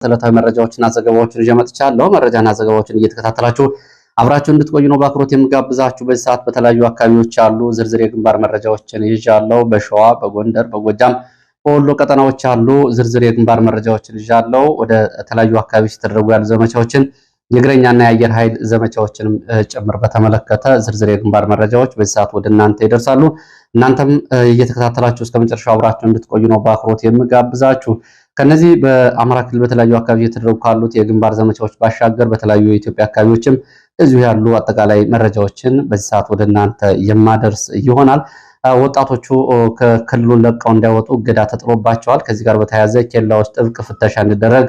ዕለታዊ መረጃዎችና ዘገባዎችን ይዤ መጥቻለሁ። መረጃና ዘገባዎችን እየተከታተላችሁ አብራችሁ እንድትቆዩ ነው በአክብሮት የምጋብዛችሁ። በዚህ ሰዓት በተለያዩ አካባቢዎች ያሉ ዝርዝር የግንባር መረጃዎችን ይዣለሁ። በሸዋ፣ በጎንደር፣ በጎጃም፣ በወሎ ቀጠናዎች ያሉ ዝርዝር የግንባር መረጃዎችን ይዣለሁ። ወደ ተለያዩ አካባቢዎች የተደረጉ ያሉ ዘመቻዎችን የእግረኛና የአየር ኃይል ዘመቻዎችንም ጭምር በተመለከተ ዝርዝር የግንባር መረጃዎች በዚህ ሰዓት ወደ እናንተ ይደርሳሉ። እናንተም እየተከታተላችሁ እስከ መጨረሻው አብራችሁ እንድትቆዩ ነው በአክብሮት የምጋብዛችሁ። ከነዚህ በአማራ ክልል በተለያዩ አካባቢ የተደረጉ ካሉት የግንባር ዘመቻዎች ባሻገር በተለያዩ የኢትዮጵያ አካባቢዎችም እዚሁ ያሉ አጠቃላይ መረጃዎችን በዚህ ሰዓት ወደ እናንተ የማደርስ ይሆናል። ወጣቶቹ ከክልሉን ለቀው እንዳይወጡ እገዳ ተጥሎባቸዋል። ከዚህ ጋር በተያያዘ ኬላዎች ጥብቅ ፍተሻ እንዲደረግ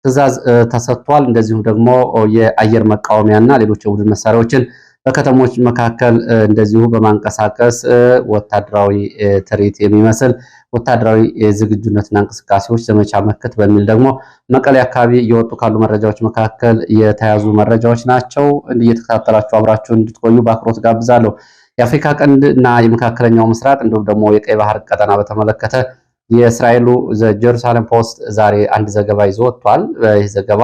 ትዕዛዝ ተሰጥቷል። እንደዚሁም ደግሞ የአየር መቃወሚያና ሌሎች የቡድን መሳሪያዎችን በከተሞች መካከል እንደዚሁ በማንቀሳቀስ ወታደራዊ ትርኢት የሚመስል ወታደራዊ ዝግጁነትና እንቅስቃሴዎች ዘመቻ መከት በሚል ደግሞ መቀሌ አካባቢ እየወጡ ካሉ መረጃዎች መካከል የተያዙ መረጃዎች ናቸው። እየተከታተላችሁ አብራችሁን እንድትቆዩ በአክብሮት ጋብዛለሁ። የአፍሪካ ቀንድ እና የመካከለኛው ምስራቅ እንዲሁም ደግሞ የቀይ ባህር ቀጠና በተመለከተ የእስራኤሉ ጀሩሳሌም ፖስት ዛሬ አንድ ዘገባ ይዞ ወጥቷል። ይህ ዘገባ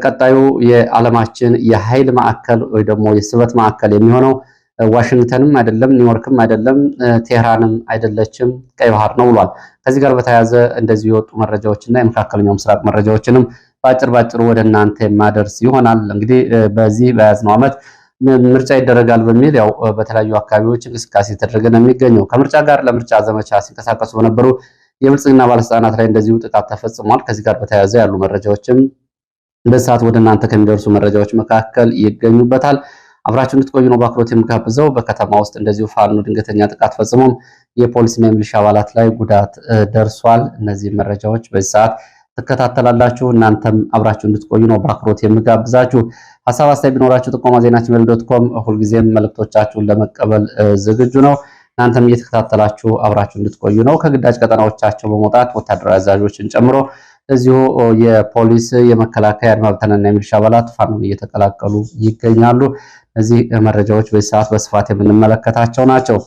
ቀጣዩ የዓለማችን የኃይል ማዕከል ወይ ደግሞ የስበት ማዕከል የሚሆነው ዋሽንግተንም አይደለም፣ ኒውዮርክም አይደለም፣ ቴህራንም አይደለችም፣ ቀይ ባህር ነው ብሏል። ከዚህ ጋር በተያያዘ እንደዚሁ የወጡ መረጃዎችና የመካከለኛው ምስራቅ መረጃዎችንም ባጭሩ ወደ እናንተ የማደርስ ይሆናል። እንግዲህ በዚህ በያዝነው ዓመት ምርጫ ይደረጋል በሚል ያው በተለያዩ አካባቢዎች እንቅስቃሴ የተደረገ ነው የሚገኘው። ከምርጫ ጋር ለምርጫ ዘመቻ ሲንቀሳቀሱ በነበሩ የብልጽግና ባለስልጣናት ላይ እንደዚሁ ጥቃት ተፈጽሟል። ከዚህ ጋር በተያያዘ ያሉ መረጃዎችም በሰዓት ወደ እናንተ ከሚደርሱ መረጃዎች መካከል ይገኙበታል። አብራችሁ እንድትቆዩ ነው በአክብሮት የምጋብዘው። በከተማ ውስጥ እንደዚሁ ፋኖ ድንገተኛ ጥቃት ፈጽሞም የፖሊስና የሚሊሻ አባላት ላይ ጉዳት ደርሷል። እነዚህ መረጃዎች በዚህ ሰዓት ትከታተላላችሁ። እናንተም አብራችሁ እንድትቆዩ ነው በአክብሮት የምጋብዛችሁ። ሐሳብ አስተያየት ቢኖራችሁ ጥቆማ ዜናችን@gmail.com ሁልጊዜም መልእክቶቻችሁን ለመቀበል ዝግጁ ነው። እናንተም እየተከታተላችሁ አብራችሁ እንድትቆዩ ነው። ከግዳጅ ቀጠናዎቻቸው በመውጣት ወታደራዊ አዛዦችን ጨምሮ እዚሁ የፖሊስ የመከላከያ አድማ ብተናና የሚሊሻ አባላት ፋኖን እየተቀላቀሉ ይገኛሉ። እነዚህ መረጃዎች በዚህ ሰዓት በስፋት የምንመለከታቸው ናቸው።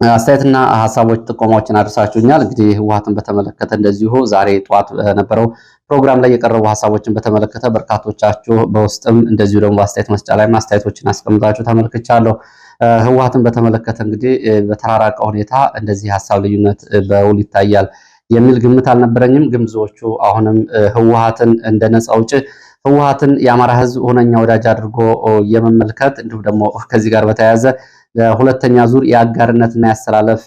አስተያየትና ሀሳቦች ጥቆማዎችን አድርሳችሁኛል። እንግዲህ ህወሓትን በተመለከተ እንደዚሁ ዛሬ ጠዋት በነበረው ፕሮግራም ላይ የቀረቡ ሀሳቦችን በተመለከተ በርካቶቻችሁ በውስጥም እንደዚሁ ደግሞ በአስተያየት መስጫ ላይ አስተያየቶችን አስቀምጣችሁ ተመልክቻለሁ። ህወሓትን በተመለከተ እንግዲህ በተራራቀ ሁኔታ እንደዚህ ሀሳብ ልዩነት በውል ይታያል የሚል ግምት አልነበረኝም። ግን ብዙዎቹ አሁንም ህወሓትን እንደ ነፃ አውጪ ህወሓትን የአማራ ህዝብ ሁነኛ ወዳጅ አድርጎ የመመልከት እንዲሁም ደግሞ ከዚህ ጋር በተያያዘ ለሁለተኛ ዙር የአጋርነትና ያስተላለፍ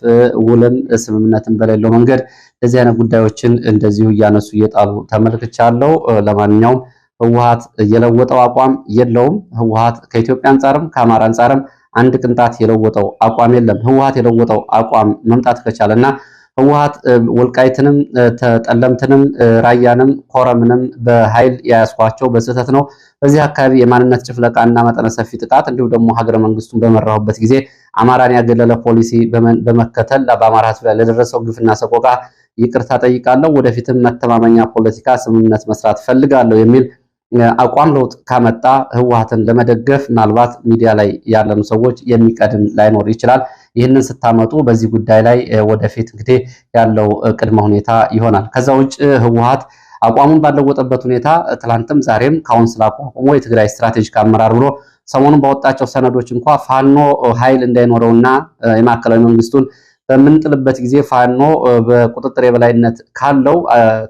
ውልም ስምምነትን በሌለው መንገድ እንደዚህ አይነት ጉዳዮችን እንደዚሁ እያነሱ እየጣሉ ተመልክቻለሁ። ለማንኛውም ህወሓት የለወጠው አቋም የለውም። ህወሓት ከኢትዮጵያ አንጻርም ከአማራ አንጻርም አንድ ቅንጣት የለወጠው አቋም የለም። ህወሓት የለወጠው አቋም መምጣት ከቻለና ህወሓት ወልቃይትንም ጠለምትንም ራያንም ኮረምንም በኃይል ያያስኳቸው በስህተት ነው፣ በዚህ አካባቢ የማንነት ጭፍለቃና መጠነ ሰፊ ጥቃት እንዲሁም ደግሞ ሀገረ መንግስቱን በመራሁበት ጊዜ አማራን ያገለለ ፖሊሲ በመከተል በአማራ ህዝብ ላይ ለደረሰው ግፍና ሰቆቃ ይቅርታ ጠይቃለሁ፣ ወደፊትም መተማመኛ ፖለቲካ ስምምነት መስራት ፈልጋለሁ የሚል አቋም ለውጥ ካመጣ ህወሓትን ለመደገፍ ምናልባት ሚዲያ ላይ ያለኑ ሰዎች የሚቀድም ላይኖር ይችላል። ይህንን ስታመጡ በዚህ ጉዳይ ላይ ወደፊት እንግዲህ ያለው ቅድመ ሁኔታ ይሆናል። ከዛ ውጭ ህወሓት አቋሙን ባለወጠበት ሁኔታ ትላንትም ዛሬም ካውንስል አቋቁሞ የትግራይ ስትራቴጂክ አመራር ብሎ ሰሞኑን ባወጣቸው ሰነዶች እንኳ ፋኖ ኃይል እንዳይኖረውና የማዕከላዊ መንግስቱን በምንጥልበት ጊዜ ፋኖ በቁጥጥር የበላይነት ካለው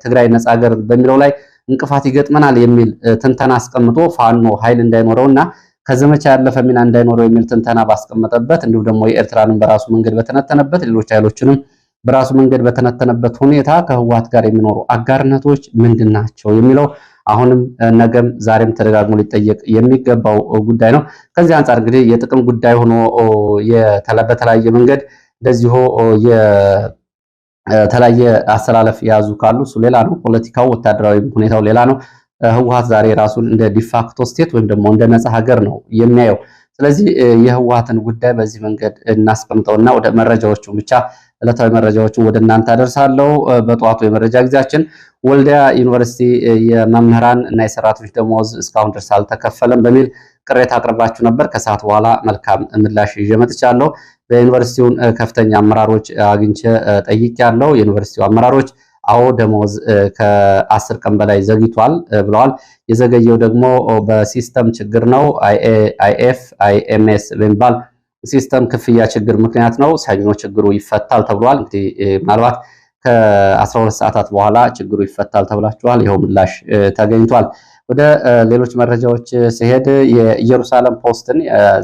ትግራይ ነፃ ሀገር በሚለው ላይ እንቅፋት ይገጥመናል የሚል ትንተና አስቀምጦ ፋኖ ኃይል እንዳይኖረውና ከዘመቻ ያለፈ ሚና እንዳይኖረው የሚል ትንተና ባስቀመጠበት እንዲሁም ደግሞ የኤርትራንን በራሱ መንገድ በተነተነበት ሌሎች ኃይሎችንም በራሱ መንገድ በተነተነበት ሁኔታ ከህወሓት ጋር የሚኖሩ አጋርነቶች ምንድን ናቸው የሚለው አሁንም ነገም ዛሬም ተደጋግሞ ሊጠየቅ የሚገባው ጉዳይ ነው። ከዚህ አንጻር እንግዲህ የጥቅም ጉዳይ ሆኖ በተለያየ መንገድ እንደዚሁ የተለያየ አሰላለፍ የያዙ ካሉ እሱ ሌላ ነው። ፖለቲካው ወታደራዊ ሁኔታው ሌላ ነው። ህወሓት ዛሬ ራሱን እንደ ዲፋክቶ ስቴት ወይም ደግሞ እንደ ነፃ ሀገር ነው የሚያየው። ስለዚህ የህወሓትን ጉዳይ በዚህ መንገድ እናስቀምጠውና ወደ መረጃዎቹ ብቻ ዕለታዊ መረጃዎችን ወደ እናንተ አደርሳለሁ። በጠዋቱ የመረጃ ጊዜያችን ወልዲያ ዩኒቨርሲቲ የመምህራን እና የሰራተኞች ደሞዝ እስካሁን ድረስ አልተከፈለም በሚል ቅሬታ አቅርባችሁ ነበር። ከሰዓት በኋላ መልካም ምላሽ ይዤ መጥቻለሁ። በዩኒቨርሲቲውን ከፍተኛ አመራሮች አግኝቼ ጠይቄያለሁ። የዩኒቨርሲቲው አመራሮች አዎ ደሞዝ ከ10 ቀን በላይ ዘግይቷል ብለዋል። የዘገየው ደግሞ በሲስተም ችግር ነው። አይኤምኤስ በሚባል ሲስተም ክፍያ ችግር ምክንያት ነው። ሰኞ ችግሩ ይፈታል ተብሏል። እንግዲህ ምናልባት ከ12 ሰዓታት በኋላ ችግሩ ይፈታል ተብላችኋል። ይኸው ምላሽ ተገኝቷል። ወደ ሌሎች መረጃዎች ሲሄድ የኢየሩሳሌም ፖስትን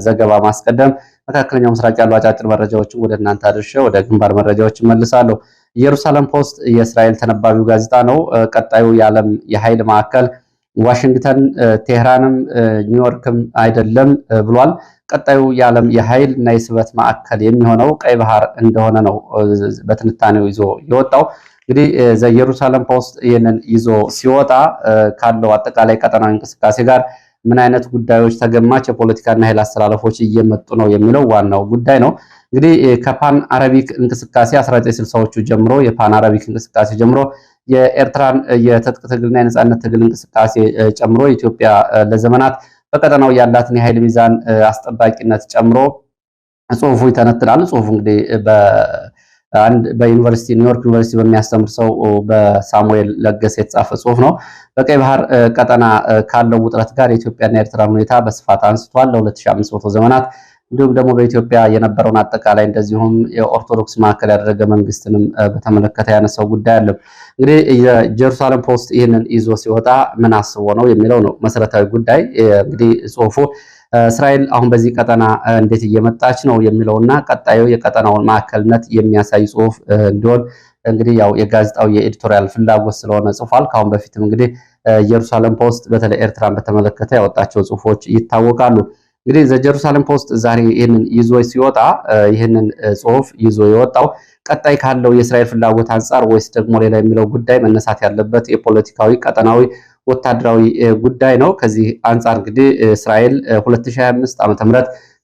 ዘገባ ማስቀደም መካከለኛው ምስራቅ ያሉ አጫጭር መረጃዎችን ወደ እናንተ አድርሼ ወደ ግንባር መረጃዎች እመልሳለሁ። ኢየሩሳሌም ፖስት የእስራኤል ተነባቢው ጋዜጣ ነው። ቀጣዩ የዓለም የኃይል ማዕከል ዋሽንግተን፣ ቴህራንም ኒውዮርክም አይደለም ብሏል። ቀጣዩ የዓለም የኃይል እና የስበት ማዕከል የሚሆነው ቀይ ባህር እንደሆነ ነው በትንታኔው ይዞ የወጣው። እንግዲህ ዘኢየሩሳሌም ፖስት ይህንን ይዞ ሲወጣ ካለው አጠቃላይ ቀጠናዊ እንቅስቃሴ ጋር ምን አይነት ጉዳዮች ተገማች የፖለቲካና ኃይል አስተላለፎች እየመጡ ነው የሚለው ዋናው ጉዳይ ነው። እንግዲህ ከፓን አረቢክ እንቅስቃሴ 1960ዎቹ ጀምሮ የፓን አረቢክ እንቅስቃሴ ጀምሮ የኤርትራን የትጥቅ ትግልና የነጻነት ትግል እንቅስቃሴ ጨምሮ ኢትዮጵያ ለዘመናት በቀጠናው ያላትን የኃይል ሚዛን አስጠባቂነት ጨምሮ ጽሁፉ ይተነትናል። ጽሁፉ እንግዲህ በዩኒቨርሲቲ ኒውዮርክ ዩኒቨርሲቲ በሚያስተምር ሰው በሳሙኤል ለገሰ የተጻፈ ጽሁፍ ነው። በቀይ ባህር ቀጠና ካለው ውጥረት ጋር የኢትዮጵያና የኤርትራን ሁኔታ በስፋት አንስቷል። ለ2500 ዘመናት እንዲሁም ደግሞ በኢትዮጵያ የነበረውን አጠቃላይ እንደዚሁም የኦርቶዶክስ ማዕከል ያደረገ መንግስትንም በተመለከተ ያነሳው ጉዳይ አለ። እንግዲህ የጀሩሳሌም ፖስት ይህንን ይዞ ሲወጣ ምን አስቦ ነው የሚለው ነው መሰረታዊ ጉዳይ። እንግዲህ ጽሁፉ እስራኤል አሁን በዚህ ቀጠና እንዴት እየመጣች ነው የሚለውና ቀጣዩ የቀጠናውን ማዕከልነት የሚያሳይ ጽሁፍ እንዲሆን እንግዲህ ያው የጋዜጣው የኤዲቶሪያል ፍላጎት ስለሆነ ጽፏል። ካሁን በፊትም እንግዲህ ኢየሩሳሌም ፖስት በተለይ ኤርትራን በተመለከተ ያወጣቸው ጽሁፎች ይታወቃሉ። እንግዲህ ዘጀሩሳሌም ፖስት ዛሬ ይህንን ይዞ ሲወጣ ይህንን ጽሁፍ ይዞ የወጣው ቀጣይ ካለው የእስራኤል ፍላጎት አንጻር ወይስ ደግሞ ሌላ የሚለው ጉዳይ መነሳት ያለበት የፖለቲካዊ ቀጠናዊ ወታደራዊ ጉዳይ ነው። ከዚህ አንጻር እንግዲህ እስራኤል 2025 ዓ.ም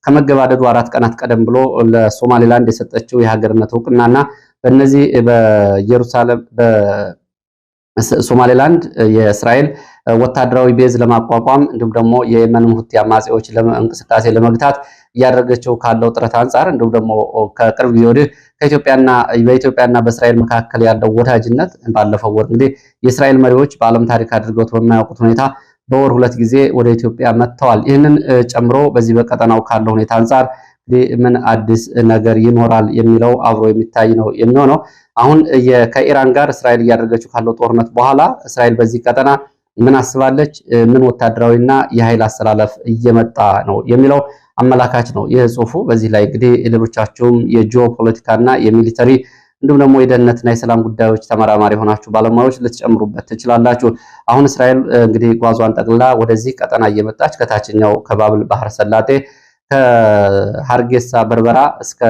ከመገባደዱ 4 ቀናት ቀደም ብሎ ለሶማሌላንድ የሰጠችው የሀገርነት እውቅናና በእነዚህ በኢየሩሳሌም በሶማሌላንድ የእስራኤል ወታደራዊ ቤዝ ለማቋቋም እንዲሁም ደግሞ የየመን ሁቲ አማጺዎች እንቅስቃሴ ለመግታት እያደረገችው ካለው ጥረት አንጻር እንዲሁም ደግሞ ከቅርብ ጊዜ ወዲህ በኢትዮጵያና በእስራኤል መካከል ያለው ወዳጅነት ባለፈው ወር እንግዲህ የእስራኤል መሪዎች በዓለም ታሪክ አድርገውት በማያውቁት ሁኔታ በወር 2 ጊዜ ወደ ኢትዮጵያ መጥተዋል። ይህንን ጨምሮ በዚህ በቀጠናው ካለው ሁኔታ አንጻር ምን አዲስ ነገር ይኖራል የሚለው አብሮ የሚታይ ነው የሚሆነው። አሁን ከኢራን ጋር እስራኤል እያደረገችው ካለው ጦርነት በኋላ እስራኤል በዚህ ቀጠና ምን አስባለች፣ ምን ወታደራዊና የኃይል አስተላለፍ እየመጣ ነው የሚለው አመላካች ነው ይህ ጽሁፉ። በዚህ ላይ እንግዲህ ሌሎቻችሁም የጂኦፖለቲካና የሚሊተሪ እንዲሁም ደግሞ የደህንነትና የሰላም ጉዳዮች ተመራማሪ የሆናችሁ ባለሙያዎች ልትጨምሩበት ትችላላችሁ። አሁን እስራኤል እንግዲህ ጓዟን ጠቅልላ ወደዚህ ቀጠና እየመጣች ከታችኛው ከባብል ባህረ ሰላጤ ከሀርጌሳ በርበራ እስከ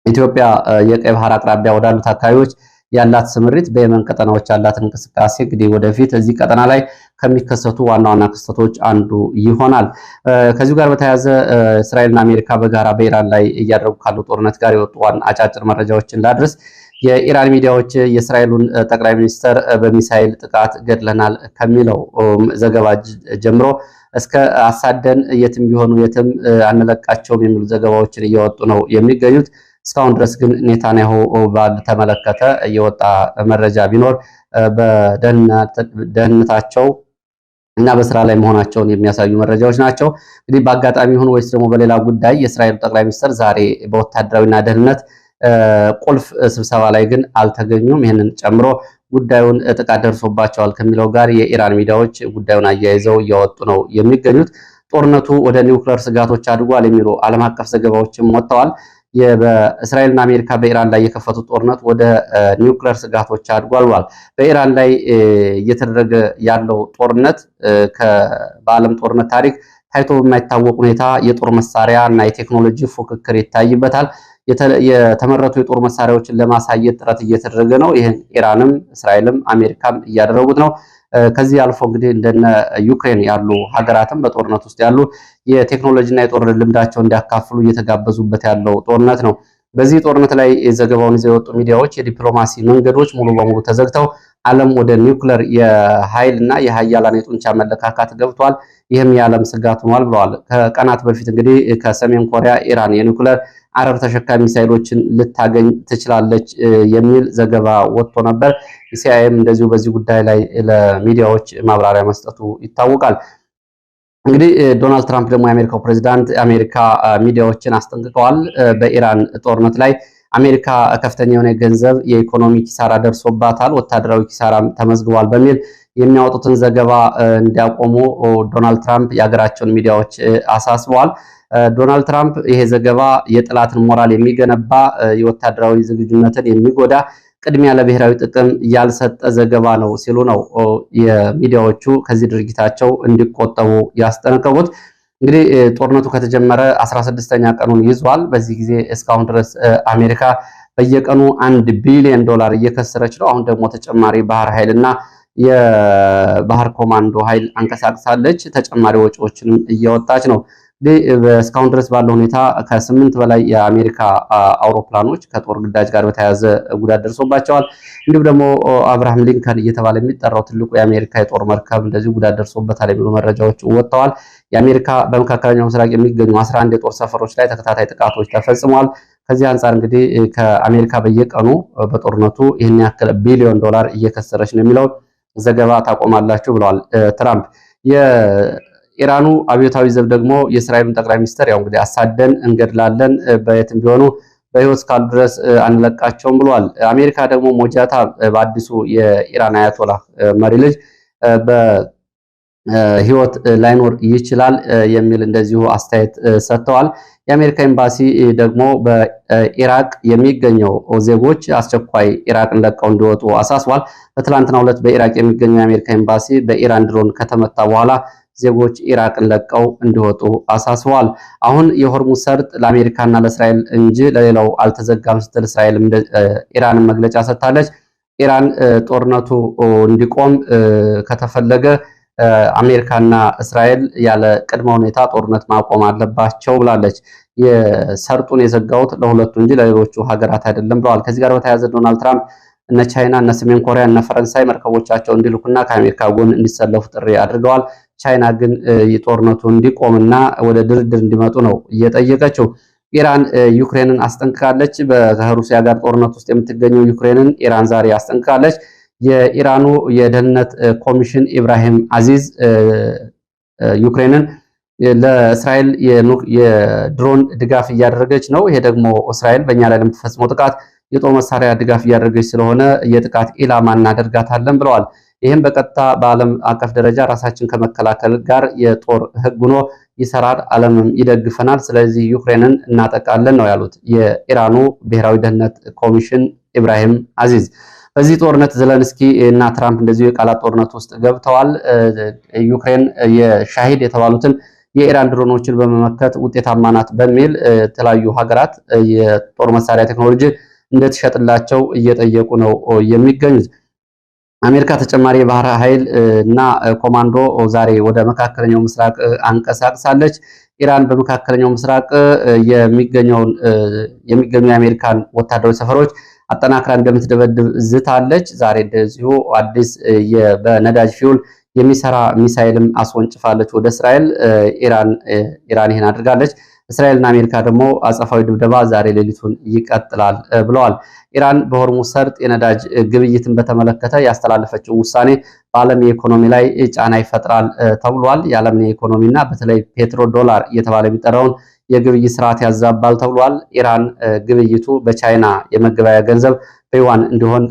ኢትዮጵያ የቀይ ባህር አቅራቢያ ወዳሉት አካባቢዎች ያላት ስምሪት በየመን ቀጠናዎች ያላትን እንቅስቃሴ እንግዲህ ወደፊት እዚህ ቀጠና ላይ ከሚከሰቱ ዋና ዋና ክስተቶች አንዱ ይሆናል። ከዚሁ ጋር በተያያዘ እስራኤልና አሜሪካ በጋራ በኢራን ላይ እያደረጉ ካሉ ጦርነት ጋር የወጡ አጫጭር መረጃዎችን ላድርስ። የኢራን ሚዲያዎች የእስራኤሉን ጠቅላይ ሚኒስትር በሚሳኤል ጥቃት ገድለናል ከሚለው ዘገባ ጀምሮ እስከ አሳደን የትም ቢሆኑ የትም አንለቃቸውም የሚሉ ዘገባዎችን እየወጡ ነው የሚገኙት። እስካሁን ድረስ ግን ኔታንያሁ ባልተመለከተ የወጣ መረጃ ቢኖር በደህንነታቸው እና በስራ ላይ መሆናቸውን የሚያሳዩ መረጃዎች ናቸው። እንግዲህ በአጋጣሚ ይሁን ወይስ ደግሞ በሌላ ጉዳይ የእስራኤሉ ጠቅላይ ሚኒስትር ዛሬ በወታደራዊና ደህንነት ቁልፍ ስብሰባ ላይ ግን አልተገኙም። ይህንን ጨምሮ ጉዳዩን ጥቃት ደርሶባቸዋል ከሚለው ጋር የኢራን ሚዲያዎች ጉዳዩን አያይዘው እያወጡ ነው የሚገኙት። ጦርነቱ ወደ ኒውክሌር ስጋቶች አድጓል የሚሉ ዓለም አቀፍ ዘገባዎችም ወጥተዋል። በእስራኤልና አሜሪካ በኢራን ላይ የከፈቱት ጦርነት ወደ ኒውክሌር ስጋቶች አድጓል ብሏል። በኢራን ላይ እየተደረገ ያለው ጦርነት በዓለም ጦርነት ታሪክ ታይቶ በማይታወቅ ሁኔታ የጦር መሳሪያ እና የቴክኖሎጂ ፉክክር ይታይበታል። የተመረቱ የጦር መሳሪያዎችን ለማሳየት ጥረት እየተደረገ ነው። ይህን ኢራንም እስራኤልም አሜሪካም እያደረጉት ነው። ከዚህ አልፎ እንግዲህ እንደነ ዩክሬን ያሉ ሀገራትም በጦርነት ውስጥ ያሉ የቴክኖሎጂና የጦር ልምዳቸውን እንዲያካፍሉ እየተጋበዙበት ያለው ጦርነት ነው። በዚህ ጦርነት ላይ ዘገባውን ይዘው የወጡ ሚዲያዎች የዲፕሎማሲ መንገዶች ሙሉ በሙሉ ተዘግተው ዓለም ወደ ኒውክሌር የኃይልና የሀያላን የጡንቻ መለካካት ገብቷል፣ ይህም የዓለም ስጋት ሆኗል ብለዋል። ከቀናት በፊት እንግዲህ ከሰሜን ኮሪያ ኢራን የኒውክሌር አረር ተሸካሚ ሚሳኤሎችን ልታገኝ ትችላለች የሚል ዘገባ ወጥቶ ነበር። ሲአይኤም እንደዚሁ በዚህ ጉዳይ ላይ ለሚዲያዎች ማብራሪያ መስጠቱ ይታወቃል። እንግዲህ ዶናልድ ትራምፕ ደግሞ የአሜሪካው ፕሬዚዳንት የአሜሪካ ሚዲያዎችን አስጠንቅቀዋል። በኢራን ጦርነት ላይ አሜሪካ ከፍተኛ የሆነ ገንዘብ የኢኮኖሚ ኪሳራ ደርሶባታል፣ ወታደራዊ ኪሳራም ተመዝግቧል በሚል የሚያወጡትን ዘገባ እንዲያቆሙ ዶናልድ ትራምፕ የሀገራቸውን ሚዲያዎች አሳስበዋል። ዶናልድ ትራምፕ ይሄ ዘገባ የጠላትን ሞራል የሚገነባ የወታደራዊ ዝግጁነትን የሚጎዳ ቅድሚያ ለብሔራዊ ጥቅም ያልሰጠ ዘገባ ነው ሲሉ ነው የሚዲያዎቹ ከዚህ ድርጊታቸው እንዲቆጠቡ ያስጠነቀቁት። እንግዲህ ጦርነቱ ከተጀመረ 16ኛ ቀኑን ይዟል። በዚህ ጊዜ እስካሁን ድረስ አሜሪካ በየቀኑ $1 ቢሊዮን እየከሰረች ነው። አሁን ደግሞ ተጨማሪ ባህር ኃይልና የባህር ኮማንዶ ኃይል አንቀሳቅሳለች። ተጨማሪ ወጪዎችንም እያወጣች ነው። እስካሁን ድረስ ባለው ሁኔታ ከ8 በላይ የአሜሪካ አውሮፕላኖች ከጦር ግዳጅ ጋር በተያያዘ ጉዳት ደርሶባቸዋል። እንዲሁም ደግሞ አብርሃም ሊንከን እየተባለ የሚጠራው ትልቁ የአሜሪካ የጦር መርከብ እንደዚሁ ጉዳት ደርሶበታል የሚሉ መረጃዎች ወጥተዋል። የአሜሪካ በመካከለኛው ምስራቅ የሚገኙ 11 የጦር ሰፈሮች ላይ ተከታታይ ጥቃቶች ተፈጽመዋል። ከዚህ አንጻር እንግዲህ ከአሜሪካ በየቀኑ በጦርነቱ ይህን ያክል $1 ቢሊዮን እየከሰረች ነው የሚለው ዘገባ ታቆማላችሁ ብለዋል ትራምፕ። የኢራኑ አብዮታዊ ዘብ ደግሞ የእስራኤሉን ጠቅላይ ሚኒስትር ያው እንግዲህ አሳደን እንገድላለን፣ በየትም ቢሆኑ በህይወት ካሉ ድረስ አንለቃቸውም ብለዋል። አሜሪካ ደግሞ ሞጃታ በአዲሱ የኢራን አያቶላ መሪ ልጅ በህይወት ላይኖር ይችላል የሚል እንደዚሁ አስተያየት ሰጥተዋል። የአሜሪካ ኤምባሲ ደግሞ በኢራቅ የሚገኘው ዜጎች አስቸኳይ ኢራቅን ለቀው እንዲወጡ አሳስቧል። በትላንትናው ዕለት በኢራቅ የሚገኘው የአሜሪካ ኤምባሲ በኢራን ድሮን ከተመታ በኋላ ዜጎች ኢራቅን ለቀው እንዲወጡ አሳስበዋል። አሁን የሆርሙዝ ሰርጥ ለአሜሪካና ለእስራኤል እንጂ ለሌላው አልተዘጋም ስትል እስራኤል ኢራንን መግለጫ ሰጥታለች። ኢራን ጦርነቱ እንዲቆም ከተፈለገ አሜሪካና እስራኤል ያለ ቅድመ ሁኔታ ጦርነት ማቆም አለባቸው ብላለች። የሰርጡን የዘጋውት ለሁለቱ እንጂ ለሌሎቹ ሀገራት አይደለም ብለዋል። ከዚህ ጋር በተያያዘ ዶናልድ ትራምፕ እነ ቻይና፣ እነ ሰሜን ኮሪያ፣ እነ ፈረንሳይ መርከቦቻቸው እንዲልኩና ከአሜሪካ ጎን እንዲሰለፉ ጥሪ አድርገዋል። ቻይና ግን የጦርነቱ እንዲቆምና ወደ ድርድር እንዲመጡ ነው እየጠየቀችው። ኢራን ዩክሬንን አስጠንቅቃለች። ከሩሲያ ጋር ጦርነት ውስጥ የምትገኘው ዩክሬንን ኢራን ዛሬ አስጠንቅቃለች። የኢራኑ የደህንነት ኮሚሽን ኢብራሂም አዚዝ ዩክሬንን ለእስራኤል የድሮን ድጋፍ እያደረገች ነው፣ ይሄ ደግሞ እስራኤል በእኛ ላይ ለምትፈጽመው ጥቃት የጦር መሳሪያ ድጋፍ እያደረገች ስለሆነ የጥቃት ኢላማ እናደርጋታለን ብለዋል። ይህም በቀጥታ በዓለም አቀፍ ደረጃ ራሳችን ከመከላከል ጋር የጦር ሕግ ሆኖ ይሰራል፣ ዓለምም ይደግፈናል። ስለዚህ ዩክሬንን እናጠቃለን ነው ያሉት የኢራኑ ብሔራዊ ደህንነት ኮሚሽን ኢብራሂም አዚዝ። በዚህ ጦርነት ዘለንስኪ እና ትራምፕ እንደዚሁ የቃላት ጦርነት ውስጥ ገብተዋል። ዩክሬን የሻሂድ የተባሉትን የኢራን ድሮኖችን በመመከት ውጤታማ ናት በሚል የተለያዩ ሀገራት የጦር መሳሪያ ቴክኖሎጂ እንድትሸጥላቸው እየጠየቁ ነው የሚገኙት። አሜሪካ ተጨማሪ የባህር ኃይል እና ኮማንዶ ዛሬ ወደ መካከለኛው ምስራቅ አንቀሳቅሳለች። ኢራን በመካከለኛው ምስራቅ የሚገኙ የአሜሪካን ወታደራዊ ሰፈሮች አጠናክራ እንደምትደበድብ ዝታለች። ዛሬ እንደዚሁ አዲስ በነዳጅ ፊውል የሚሰራ ሚሳኤልም አስወንጭፋለች ወደ እስራኤል። ኢራን ይህን አድርጋለች። እስራኤልና አሜሪካ ደግሞ አጸፋዊ ድብደባ ዛሬ ሌሊቱን ይቀጥላል ብለዋል። ኢራን በሆርሙዝ ሰርጥ የነዳጅ ግብይትን በተመለከተ ያስተላለፈችው ውሳኔ በዓለም የኢኮኖሚ ላይ ጫና ይፈጥራል ተብሏል። የዓለምን የኢኮኖሚና በተለይ ፔትሮ ዶላር እየተባለ የሚጠራውን የግብይት ስርዓት ያዛባል ተብሏል። ኢራን ግብይቱ በቻይና የመገበያያ ገንዘብ በዩዋን እንዲሆን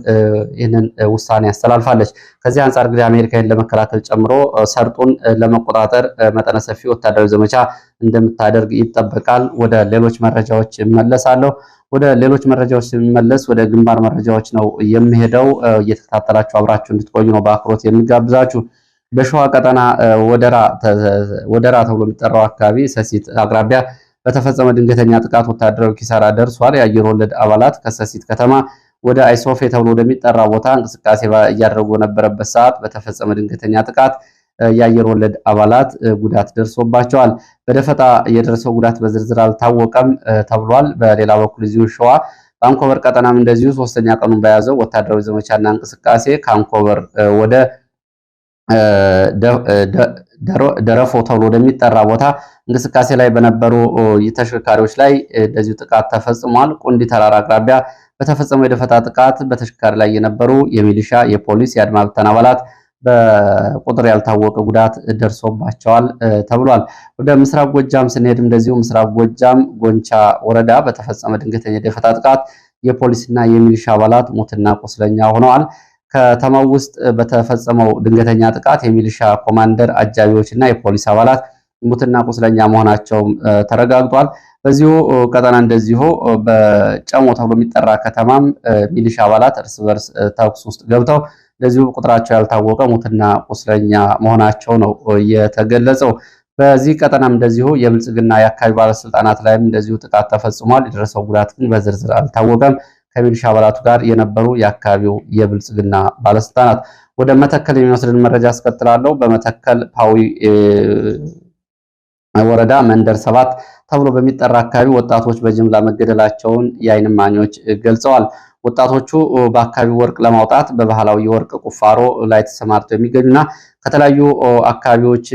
ይህንን ውሳኔ ያስተላልፋለች። ከዚህ አንጻር እንግዲህ አሜሪካን ለመከላከል ጨምሮ ሰርጡን ለመቆጣጠር መጠነ ሰፊ ወታደራዊ ዘመቻ እንደምታደርግ ይጠበቃል። ወደ ሌሎች መረጃዎች እመለሳለሁ። ወደ ሌሎች መረጃዎች የሚመለስ ወደ ግንባር መረጃዎች ነው የሚሄደው። እየተከታተላችሁ አብራችሁ እንድትቆዩ ነው በአክብሮት የሚጋብዛችሁ። በሸዋ ቀጠና ወደራ ተብሎ የሚጠራው አካባቢ ሰሲት አቅራቢያ በተፈጸመ ድንገተኛ ጥቃት ወታደራዊ ኪሳራ ደርሷል። የአየር ወለድ አባላት ከሰሲት ከተማ ወደ አይሶፌ ተብሎ ወደሚጠራ ቦታ እንቅስቃሴ እያደረጉ በነበረበት ሰዓት በተፈጸመ ድንገተኛ ጥቃት የአየር ወለድ አባላት ጉዳት ደርሶባቸዋል። በደፈጣ የደረሰው ጉዳት በዝርዝር አልታወቀም ተብሏል። በሌላ በኩል እዚሁ ሸዋ በአንኮበር ቀጠናም እንደዚሁ ሶስተኛ ቀኑን በያዘው ወታደራዊ ዘመቻና እንቅስቃሴ ከአንኮበር ወደ ደረፎ ተብሎ ወደሚጠራ ቦታ እንቅስቃሴ ላይ በነበሩ ተሽከርካሪዎች ላይ እንደዚሁ ጥቃት ተፈጽሟል። ቁንዲ ተራራ አቅራቢያ በተፈጸመው የደፈጣ ጥቃት በተሽከርካሪ ላይ የነበሩ የሚሊሻ፣ የፖሊስ፣ የአድማ ብተና አባላት በቁጥር ያልታወቀ ጉዳት ደርሶባቸዋል ተብሏል። ወደ ምስራቅ ጎጃም ስንሄድ እንደዚሁ ምስራቅ ጎጃም ጎንቻ ወረዳ በተፈጸመ ድንገተኛ የደፈጣ ጥቃት የፖሊስና የሚሊሻ አባላት ሙትና ቁስለኛ ሆነዋል። ከተማው ውስጥ በተፈጸመው ድንገተኛ ጥቃት የሚሊሻ ኮማንደር አጃቢዎችና የፖሊስ አባላት ሙትና ቁስለኛ መሆናቸው ተረጋግጧል። በዚሁ ቀጠና እንደዚሁ በጨሞ ተብሎ የሚጠራ ከተማም ሚሊሻ አባላት እርስ በርስ ተኩስ ውስጥ ገብተው እንደዚሁ ቁጥራቸው ያልታወቀ ሙትና ቁስለኛ መሆናቸው ነው የተገለጸው። በዚህ ቀጠናም እንደዚሁ የብልጽግና የአካባቢ ባለስልጣናት ላይም እንደዚሁ ጥቃት ተፈጽሟል። የደረሰው ጉዳት ግን በዝርዝር አልታወቀም። ከሚሊሻ አባላቱ ጋር የነበሩ የአካባቢው የብልጽግና ባለስልጣናት። ወደ መተከል የሚወስድን መረጃ አስከትላለሁ። በመተከል ፓዊ ወረዳ መንደር 7 ተብሎ በሚጠራ አካባቢ ወጣቶች በጅምላ መገደላቸውን የዓይን እማኞች ገልጸዋል። ወጣቶቹ በአካባቢው ወርቅ ለማውጣት በባህላዊ የወርቅ ቁፋሮ ላይ ተሰማርተው የሚገኙና ከተለያዩ አካባቢዎች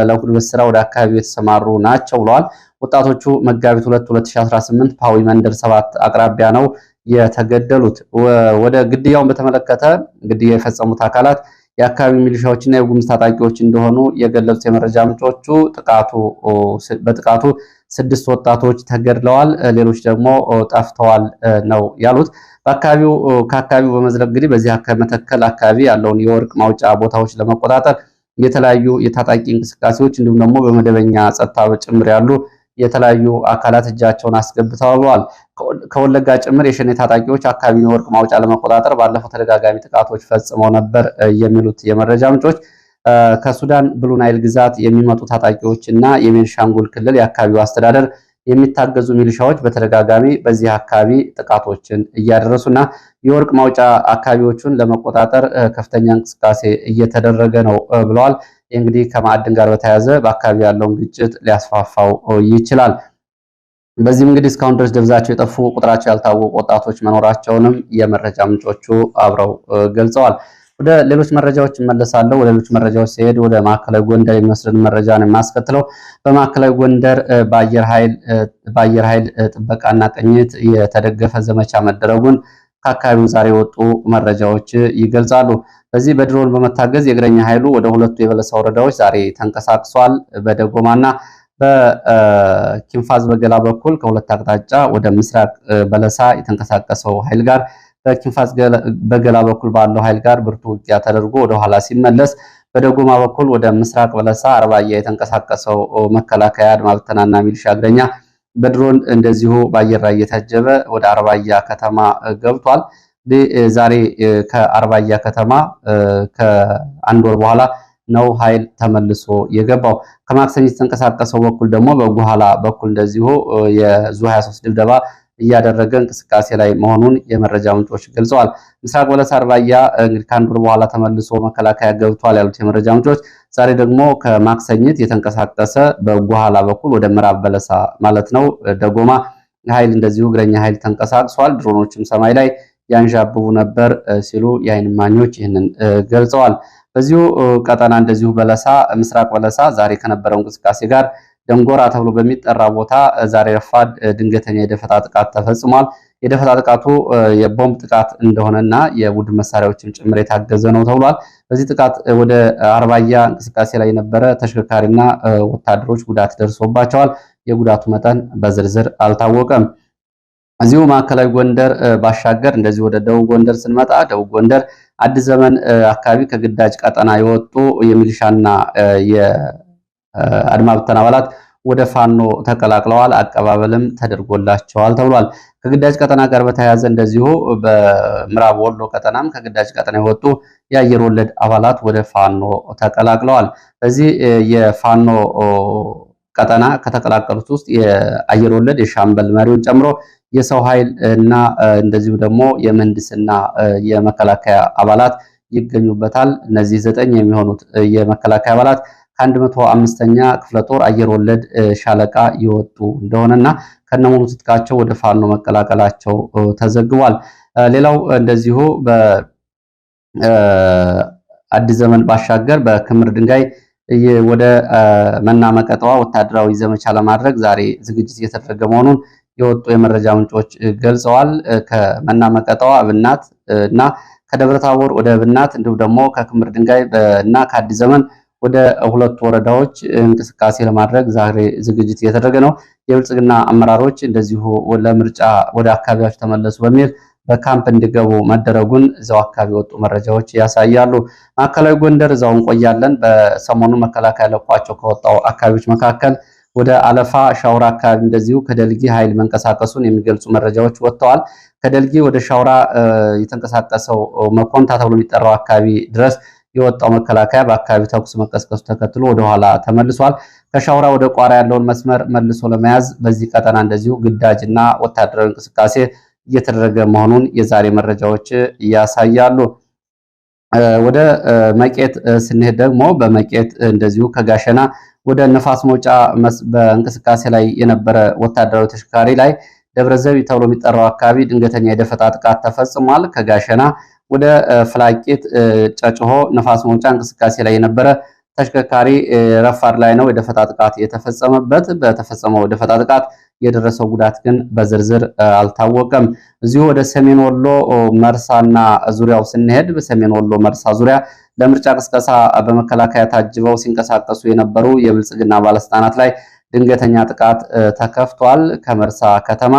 ለጉልበት ስራ ወደ አካባቢው የተሰማሩ ናቸው ብለዋል። ወጣቶቹ መጋቢት 2 2018 ፓዊ መንደር 7 አቅራቢያ ነው የተገደሉት። ወደ ግድያውን በተመለከተ ግድያ የፈጸሙት አካላት የአካባቢ ሚሊሻዎችና የጉምዝ ታጣቂዎች እንደሆኑ የገለጹት የመረጃ ምንጮቹ በጥቃቱ 6 ወጣቶች ተገድለዋል፣ ሌሎች ደግሞ ጠፍተዋል ነው ያሉት። ከአካባቢው በመዝለቅ እንግዲህ በዚህ መተከል አካባቢ ያለውን የወርቅ ማውጫ ቦታዎች ለመቆጣጠር የተለያዩ የታጣቂ እንቅስቃሴዎች እንዲሁም ደግሞ በመደበኛ ጸጥታ ጭምር ያሉ የተለያዩ አካላት እጃቸውን አስገብተዋል። ከወለጋ ጭምር የሸኔ ታጣቂዎች አካባቢውን የወርቅ ማውጫ ለመቆጣጠር ባለፈው ተደጋጋሚ ጥቃቶች ፈጽመው ነበር የሚሉት የመረጃ ምንጮች ከሱዳን ብሉ ናይል ግዛት የሚመጡ ታጣቂዎች እና የቤንሻንጉል ክልል የአካባቢው አስተዳደር የሚታገዙ ሚሊሻዎች በተደጋጋሚ በዚህ አካባቢ ጥቃቶችን እያደረሱና የወርቅ ማውጫ አካባቢዎቹን ለመቆጣጠር ከፍተኛ እንቅስቃሴ እየተደረገ ነው ብለዋል። እንግዲህ ከማዕድን ጋር በተያያዘ በአካባቢ ያለውን ግጭት ሊያስፋፋው ይችላል። በዚህም እንግዲህ እስካሁን ድረስ ደብዛቸው የጠፉ ቁጥራቸው ያልታወቁ ወጣቶች መኖራቸውንም የመረጃ ምንጮቹ አብረው ገልጸዋል። ወደ ሌሎች መረጃዎች እመለሳለሁ። ወደ ሌሎች መረጃዎች ሲሄድ ወደ ማዕከላዊ ጎንደር የሚወስድን መረጃ ነው የማስከትለው። በማዕከላዊ ጎንደር በአየር ኃይል ጥበቃና ቅኝት የተደገፈ ዘመቻ መደረጉን ከአካባቢው ዛሬ የወጡ መረጃዎች ይገልጻሉ። በዚህ በድሮን በመታገዝ የእግረኛ ኃይሉ ወደ ሁለቱ የበለሳ ወረዳዎች ዛሬ ተንቀሳቅሷል። በደጎማና በኪንፋዝ በገላ በኩል ከሁለት አቅጣጫ ወደ ምስራቅ በለሳ የተንቀሳቀሰው ኃይል ጋር በኪንፋዝ በገላ በኩል ባለው ኃይል ጋር ብርቱ ውጊያ ተደርጎ ወደ ኋላ ሲመለስ በደጎማ በኩል ወደ ምስራቅ በለሳ አርባያ የተንቀሳቀሰው መከላከያ አድማ ብተናና ሚሊሻ እግረኛ በድሮን እንደዚሁ በአየር ላይ እየታጀበ ወደ አርባያ ከተማ ገብቷል። ዛሬ ከአርባያ ከተማ ከአንድ ወር በኋላ ነው ኃይል ተመልሶ የገባው። ከማክሰኝት የተንቀሳቀሰው በኩል ደግሞ በጉኋላ በኩል እንደዚሁ የዙ 23 ድብደባ እያደረገ እንቅስቃሴ ላይ መሆኑን የመረጃ ምንጮች ገልጸዋል። ምስራቅ በለሳ አርባያ እንግዲህ ከአንድ ወር በኋላ ተመልሶ መከላከያ ገብቷል ያሉት የመረጃ ምንጮች ዛሬ ደግሞ ከማክሰኝት የተንቀሳቀሰ በጉኋላ በኩል ወደ ምዕራብ በለሳ ማለት ነው ደጎማ ኃይል እንደዚሁ እግረኛ ኃይል ተንቀሳቅሷል። ድሮኖችም ሰማይ ላይ ያንዣብቡ ነበር ሲሉ የዓይን እማኞች ይህንን ገልጸዋል። በዚሁ ቀጠና እንደዚሁ በለሳ ምስራቅ በለሳ ዛሬ ከነበረው እንቅስቃሴ ጋር ደንጎራ ተብሎ በሚጠራ ቦታ ዛሬ ረፋድ ድንገተኛ የደፈጣ ጥቃት ተፈጽሟል። የደፈጣ ጥቃቱ የቦምብ ጥቃት እንደሆነና የቡድን መሳሪያዎችን ጭምር የታገዘ ነው ተብሏል። በዚህ ጥቃት ወደ አርባያ እንቅስቃሴ ላይ የነበረ ተሽከርካሪና ወታደሮች ጉዳት ደርሶባቸዋል። የጉዳቱ መጠን በዝርዝር አልታወቀም። እዚሁ ማዕከላዊ ጎንደር ባሻገር እንደዚሁ ወደ ደቡብ ጎንደር ስንመጣ ደቡብ ጎንደር አዲስ ዘመን አካባቢ ከግዳጅ ቀጠና የወጡ የሚሊሻና የአድማ ብተና አባላት ወደ ፋኖ ተቀላቅለዋል። አቀባበልም ተደርጎላቸዋል ተብሏል። ከግዳጅ ቀጠና ጋር በተያያዘ እንደዚሁ በምዕራብ ወሎ ቀጠናም ከግዳጅ ቀጠና የወጡ የአየር ወለድ አባላት ወደ ፋኖ ተቀላቅለዋል። በዚህ የፋኖ ቀጠና ከተቀላቀሉት ውስጥ የአየር ወለድ የሻምበል መሪውን ጨምሮ የሰው ኃይል እና እንደዚሁ ደግሞ የምህንድስና የመከላከያ አባላት ይገኙበታል። እነዚህ 9 የሚሆኑት የመከላከያ አባላት ከ105ኛ ክፍለ ጦር አየር ወለድ ሻለቃ የወጡ እንደሆነና ከነሙሉ ትጥቃቸው ወደ ፋኖ መቀላቀላቸው ተዘግቧል። ሌላው እንደዚሁ በአዲስ ዘመን ባሻገር በክምር ድንጋይ ወደ መና መቀጠዋ ወታደራዊ ዘመቻ ለማድረግ ዛሬ ዝግጅት እየተደረገ መሆኑን የወጡ የመረጃ ምንጮች ገልጸዋል። ከመና መቀጠዋ እብናት እና ከደብረ ታቦር ወደ እብናት እንዲሁም ደግሞ ከክምር ድንጋይ እና ከአዲስ ዘመን ወደ ሁለቱ ወረዳዎች እንቅስቃሴ ለማድረግ ዛሬ ዝግጅት እየተደረገ ነው። የብልጽግና አመራሮች እንደዚሁ ለምርጫ ወደ አካባቢያቸው ተመለሱ በሚል በካምፕ እንዲገቡ መደረጉን እዛው አካባቢ የወጡ መረጃዎች ያሳያሉ። ማዕከላዊ ጎንደር እዛው እንቆያለን። በሰሞኑ መከላከያ ለቋቸው ከወጣው አካባቢዎች መካከል ወደ አለፋ ሻውራ አካባቢ እንደዚሁ ከደልጊ ኃይል መንቀሳቀሱን የሚገልጹ መረጃዎች ወጥተዋል። ከደልጊ ወደ ሻውራ የተንቀሳቀሰው መኮንታ ተብሎ የሚጠራው አካባቢ ድረስ የወጣው መከላከያ በአካባቢ ተኩስ መቀስቀሱ ተከትሎ ወደኋላ ተመልሷል። ከሻውራ ወደ ቋራ ያለውን መስመር መልሶ ለመያዝ በዚህ ቀጠና እንደዚሁ ግዳጅና ወታደራዊ እንቅስቃሴ እየተደረገ መሆኑን የዛሬ መረጃዎች ያሳያሉ። ወደ መቄት ስንሄድ ደግሞ በመቄት እንደዚሁ ከጋሸና ወደ ነፋስ መውጫ በእንቅስቃሴ ላይ የነበረ ወታደራዊ ተሽከርካሪ ላይ ደብረዘቢ ተብሎ የሚጠራው አካባቢ ድንገተኛ የደፈጣ ጥቃት ተፈጽሟል። ከጋሸና ወደ ፍላቂት ጨጭሆ ነፋስ መውጫ እንቅስቃሴ ላይ የነበረ ተሽከርካሪ ረፋድ ላይ ነው የደፈጣ ጥቃት የተፈጸመበት። በተፈጸመው ደፈጣ ጥቃት የደረሰው ጉዳት ግን በዝርዝር አልታወቀም። እዚሁ ወደ ሰሜን ወሎ መርሳና ዙሪያው ስንሄድ በሰሜን ወሎ መርሳ ዙሪያ ለምርጫ ቅስቀሳ በመከላከያ ታጅበው ሲንቀሳቀሱ የነበሩ የብልጽግና ባለስልጣናት ላይ ድንገተኛ ጥቃት ተከፍቷል። ከመርሳ ከተማ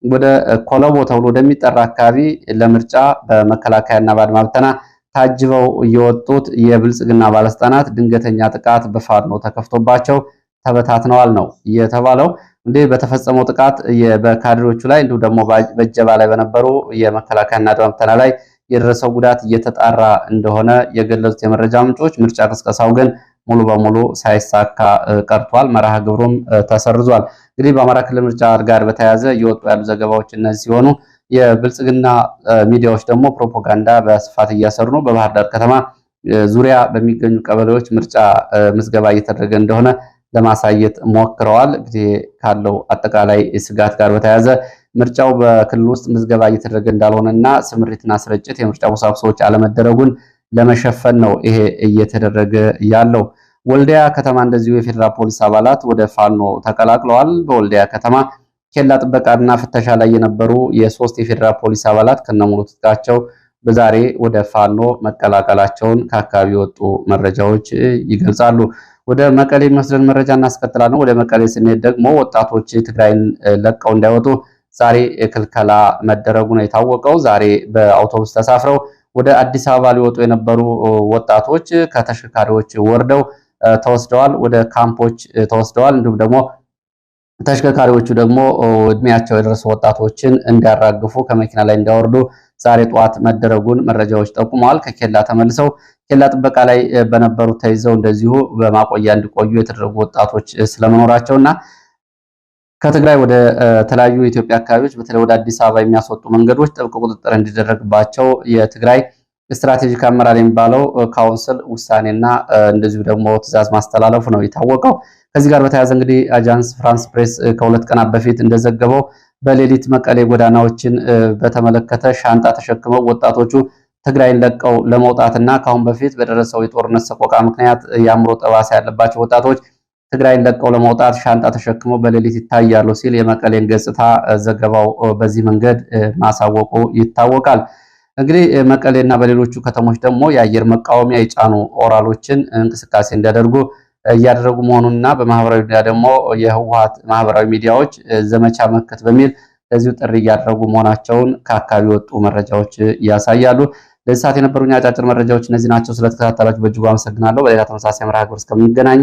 ወደ ኮለቦ ተብሎ ወደሚጠራ አካባቢ ለምርጫ በመከላከያና በአድማ ብተና ታጅበው የወጡት የብልጽግና ባለስልጣናት ድንገተኛ ጥቃት በፋኖ ተከፍቶባቸው ተበታትነዋል ነው የተባለው። እንዲህ በተፈጸመው ጥቃት በካድሬዎቹ ላይ እንዲሁም ደግሞ በእጀባ ላይ በነበሩ የመከላከያና አድማ ብተና ላይ የደረሰው ጉዳት እየተጣራ እንደሆነ የገለጹት የመረጃ ምንጮች ምርጫ ቅስቀሳው ግን ሙሉ በሙሉ ሳይሳካ ቀርቷል። መርሃ ግብሩም ተሰርዟል። እንግዲህ በአማራ ክልል ምርጫ ጋር በተያያዘ እየወጡ ያሉ ዘገባዎች እነዚህ ሲሆኑ የብልጽግና ሚዲያዎች ደግሞ ፕሮፓጋንዳ በስፋት እያሰሩ ነው። በባህር ዳር ከተማ ዙሪያ በሚገኙ ቀበሌዎች ምርጫ ምዝገባ እየተደረገ እንደሆነ ለማሳየት ሞክረዋል። እንግዲህ ካለው አጠቃላይ ስጋት ጋር በተያያዘ ምርጫው በክልል ውስጥ ምዝገባ እየተደረገ እንዳልሆነና ስምሪትና ስርጭት የምርጫ ቁሳቁሶች አለመደረጉን ለመሸፈን ነው ይሄ እየተደረገ ያለው። ወልዲያ ከተማ እንደዚሁ የፌዴራል ፖሊስ አባላት ወደ ፋኖ ተቀላቅለዋል። በወልዲያ ከተማ ኬላ ጥበቃና ፍተሻ ላይ የነበሩ የሶስት የፌዴራል ፖሊስ አባላት ከነሙሉ ትጥቃቸው በዛሬ ወደ ፋኖ መቀላቀላቸውን ከአካባቢ የወጡ መረጃዎች ይገልጻሉ። ወደ መቀሌ የሚወስደን መረጃ እናስከትላለን። ወደ መቀሌ ስንሄድ ደግሞ ወጣቶች ትግራይን ለቀው እንዳይወጡ ዛሬ ክልከላ መደረጉ ነው የታወቀው። ዛሬ በአውቶቡስ ተሳፍረው ወደ አዲስ አበባ ሊወጡ የነበሩ ወጣቶች ከተሽከርካሪዎች ወርደው ተወስደዋል፣ ወደ ካምፖች ተወስደዋል። እንዲሁም ደግሞ ተሽከርካሪዎቹ ደግሞ እድሜያቸው የደረሱ ወጣቶችን እንዲያራግፉ ከመኪና ላይ እንዲያወርዱ ዛሬ ጠዋት መደረጉን መረጃዎች ጠቁመዋል። ከኬላ ተመልሰው ኬላ ጥበቃ ላይ በነበሩ ተይዘው እንደዚሁ በማቆያ እንዲቆዩ የተደረጉ ወጣቶች ስለመኖራቸውና ከትግራይ ወደ ተለያዩ የኢትዮጵያ አካባቢዎች በተለይ ወደ አዲስ አበባ የሚያስወጡ መንገዶች ጥብቅ ቁጥጥር እንዲደረግባቸው የትግራይ ስትራቴጂክ አመራር የሚባለው ካውንስል ውሳኔና እንደዚሁ ደግሞ ትዕዛዝ ማስተላለፉ ነው የታወቀው። ከዚህ ጋር በተያያዘ እንግዲህ አጃንስ ፍራንስ ፕሬስ ከሁለት ቀናት በፊት እንደዘገበው በሌሊት መቀሌ ጎዳናዎችን በተመለከተ ሻንጣ ተሸክመው ወጣቶቹ ትግራይን ለቀው ለመውጣትና ከአሁን በፊት በደረሰው የጦርነት ሰቆቃ ምክንያት የአእምሮ ጠባሳ ያለባቸው ወጣቶች ትግራይን ለቀው ለመውጣት ሻንጣ ተሸክመው በሌሊት ይታያሉ ሲል የመቀሌን ገጽታ ዘገባው በዚህ መንገድ ማሳወቁ ይታወቃል። እንግዲህ መቀሌና በሌሎቹ ከተሞች ደግሞ የአየር መቃወሚያ የጫኑ ኦራሎችን እንቅስቃሴ እንዲያደርጉ እያደረጉ መሆኑንና በማህበራዊ ሚዲያ ደግሞ የህወሓት ማህበራዊ ሚዲያዎች ዘመቻ መከት በሚል ለዚሁ ጥሪ እያደረጉ መሆናቸውን ከአካባቢ ወጡ መረጃዎች ያሳያሉ። ለዚህ ሰዓት የነበሩኝ አጫጭር መረጃዎች እነዚህ ናቸው። ስለተከታተላችሁ በእጅጉ አመሰግናለሁ። በሌላ ተመሳሳይ መርሃ ግብር እስከምንገናኝ